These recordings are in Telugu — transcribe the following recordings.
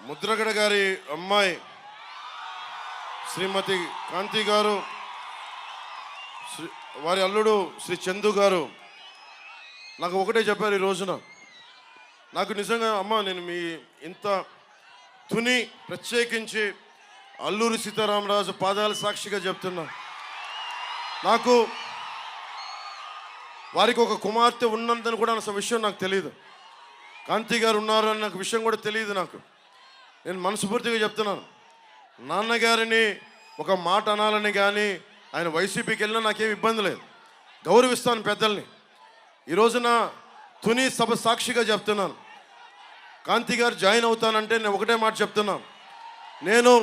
ముద్రగడ గారి అమ్మాయి శ్రీమతి కాంతి గారు, వారి అల్లుడు శ్రీ చందు గారు నాకు ఒకటే చెప్పారు ఈ రోజున. నాకు నిజంగా అమ్మ, నేను మీ ఇంత తుని ప్రత్యేకించి అల్లూరి సీతారామరాజు పాదాల సాక్షిగా చెప్తున్నా, నాకు వారికి ఒక కుమార్తె ఉన్నందని కూడా అసలు విషయం నాకు తెలియదు. కాంతి గారు ఉన్నారు అని నాకు విషయం కూడా తెలియదు. నేను మనస్ఫూర్తిగా చెప్తున్నాను, నాన్నగారిని ఒక మాట అనాలని కానీ ఆయన వైసీపీకి వెళ్ళినా నాకేం ఇబ్బంది లేదు, గౌరవిస్తాను పెద్దల్ని. ఈ రోజున తుని సభ సాక్షిగా చెప్తున్నాను, కాంతి గారు జాయిన్ అవుతానంటే నేను ఒకటే మాట చెప్తున్నాను, నేను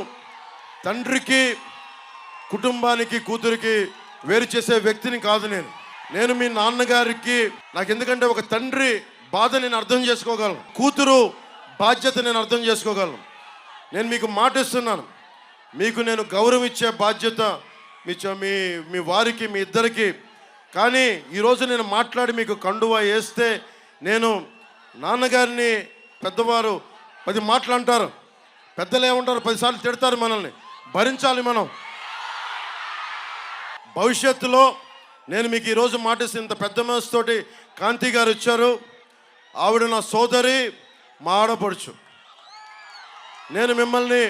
తండ్రికి కుటుంబానికి కూతురికి వేరు చేసే వ్యక్తిని కాదు. నేను మీ నాన్నగారికి, నాకు ఎందుకంటే ఒక తండ్రి బాధ నేను అర్థం చేసుకోగలను, కూతురు బాధ్యత నేను అర్థం చేసుకోగలను. నేను మీకు మాట ఇస్తున్నాను, మీకు నేను గౌరవం ఇచ్చే బాధ్యత మీ వారికి, మీ ఇద్దరికి. కానీ ఈరోజు నేను మాట్లాడి మీకు కండువా వేస్తే, నేను నాన్నగారిని పెద్దవారు 10 మాటలు అంటారు, పెద్దలు ఏమంటారు 10 సార్లు తిడతారు, మనల్ని భరించాలి మనం. భవిష్యత్తులో నేను మీకు ఈరోజు మాటిస్తే, ఇంత పెద్ద మనసుతోటి కాంతి గారు వచ్చారు, ఆవిడ నా సోదరి, మా ఆడపడుచు. నేను మిమ్మల్ని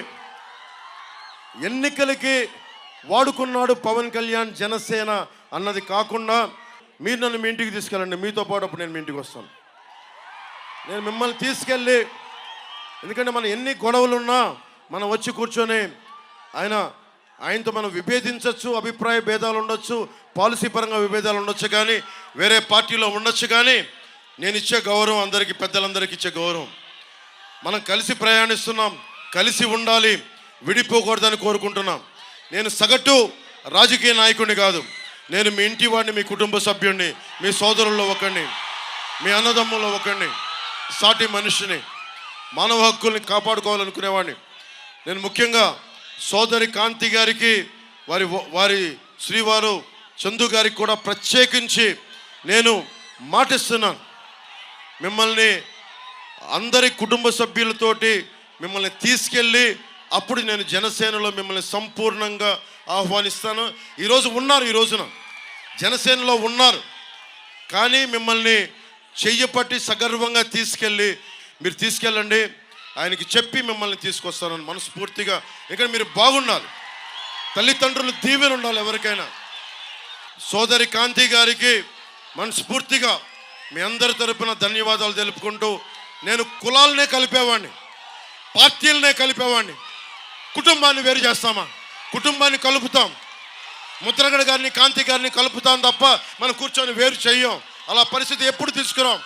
ఎన్నికలకి వాడుకున్నాడు పవన్ కళ్యాణ్ జనసేన అన్నది కాకుండా, మీరు నన్ను మీ ఇంటికి తీసుకెళ్ళండి, మీతో పాటు అప్పుడు నేను మీ ఇంటికి వస్తాను. నేను మిమ్మల్ని తీసుకెళ్ళి, ఎందుకంటే మనం ఎన్ని గొడవలున్నా మనం వచ్చి కూర్చొని ఆయనతో మనం విభేదించవచ్చు, అభిప్రాయ భేదాలు ఉండొచ్చు, పాలసీ పరంగా విభేదాలు ఉండొచ్చు, కానీ వేరే పార్టీలో ఉండొచ్చు. కానీ నేను ఇచ్చే గౌరవం అందరికీ, పెద్దలందరికీ ఇచ్చే గౌరవం. మనం కలిసి ప్రయాణిస్తున్నాం, కలిసి ఉండాలి, విడిపోకూడదని కోరుకుంటున్నాం. నేను సగటు రాజకీయ నాయకుడిని కాదు, నేను మీ ఇంటి వాడిని, మీ కుటుంబ సభ్యుడిని, మీ సోదరుల్లో ఒకరిని, మీ అన్నదమ్ముల్లో ఒకరిని, సాటి మనిషిని, మానవ హక్కుల్ని కాపాడుకోవాలనుకునేవాడిని. నేను ముఖ్యంగా సోదరి కాంతి గారికి, వారి శ్రీవారు చందు గారికి కూడా ప్రత్యేకించి నేను మాటిస్తున్నాను, మిమ్మల్ని అందరి కుటుంబ సభ్యులతోటి మిమ్మల్ని తీసుకెళ్ళి అప్పుడు నేను జనసేనలో మిమ్మల్ని సంపూర్ణంగా ఆహ్వానిస్తాను. ఈరోజు రోజున జనసేనలో ఉన్నారు, కానీ మిమ్మల్ని చెయ్యపట్టి సగర్వంగా తీసుకెళ్ళి, మీరు తీసుకెళ్ళండి, ఆయనకి చెప్పి మిమ్మల్ని తీసుకొస్తానని మనస్ఫూర్తిగా. ఇక్కడ మీరు బాగుండాలి, తల్లిదండ్రులు దీవెన ఉండాలి ఎవరికైనా. సోదరి కాంతి గారికి మనస్ఫూర్తిగా మీ అందరి తరపున ధన్యవాదాలు తెలుపుకుంటూ, నేను కులాలనే కలిపేవాడిని, పార్టీలనే కలిపేవాడిని, కుటుంబాన్ని వేరు చేస్తామా? కుటుంబాన్ని కలుపుతాం. ముద్రగడ గారిని, కాంతి గారిని కలుపుతాం తప్ప మనం కూర్చొని వేరు చెయ్యం. అలా పరిస్థితి ఎప్పుడు తీసుకురాం.